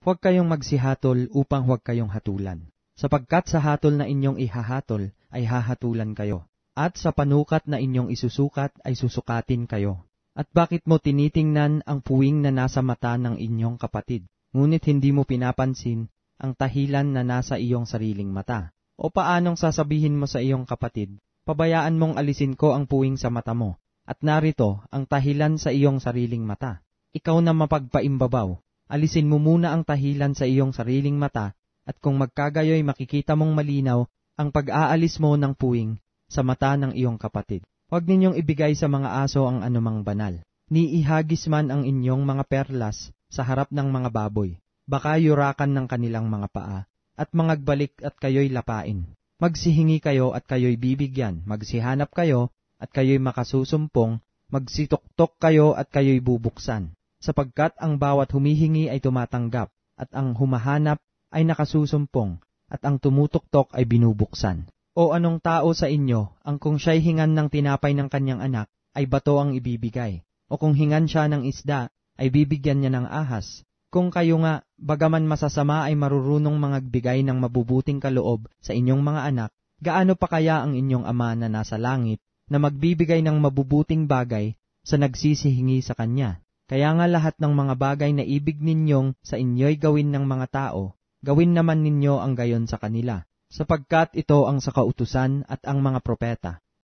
huwag kayong magsihatol upang huwag kayong hatulan. Sapagkat sa hatol na inyong ihahatol ay hahatulan kayo, at sa panukat na inyong isusukat ay susukatin kayo. At bakit mo tinitingnan ang puwing na nasa mata ng inyong kapatid, ngunit hindi mo pinapansin ang tahilan na nasa iyong sariling mata? O paanong sasabihin mo sa iyong kapatid, pabayaan mong alisin ko ang puwing sa mata mo, at narito ang tahilan sa iyong sariling mata? Ikaw na mapagpaimbabaw, alisin mo muna ang tahilan sa iyong sariling mata, at kung magkagayoy makikita mong malinaw ang pag-aalis mo ng puwing sa mata ng iyong kapatid. Huwag ninyong ibigay sa mga aso ang anumang banal, ni ihagis man ang inyong mga perlas sa harap ng mga baboy. Baka yurakan ng kanilang mga paa, at mangagbalik at kayo'y lapain. Magsihingi kayo at kayo'y bibigyan, magsihanap kayo at kayo'y makasusumpong, magsituktok kayo at kayo'y bubuksan. Sapagkat ang bawat humihingi ay tumatanggap, at ang humahanap ay nakasusumpong, at ang tumutuktok ay binubuksan. O anong tao sa inyo, ang kung siya'y hingan ng tinapay ng kanyang anak, ay bato ang ibibigay? O kung hingan siya ng isda, ay bibigyan niya ng ahas? Kung kayo nga, bagaman masasama ay marurunong mangagbigay ng mabubuting kaloob sa inyong mga anak, gaano pa kaya ang inyong Ama na nasa langit, na magbibigay ng mabubuting bagay sa nagsisihingi sa Kanya? Kaya nga lahat ng mga bagay na ibig ninyong sa inyo'y gawin ng mga tao, gawin naman ninyo ang gayon sa kanila, sapagkat ito ang sa kautusan at ang mga propeta.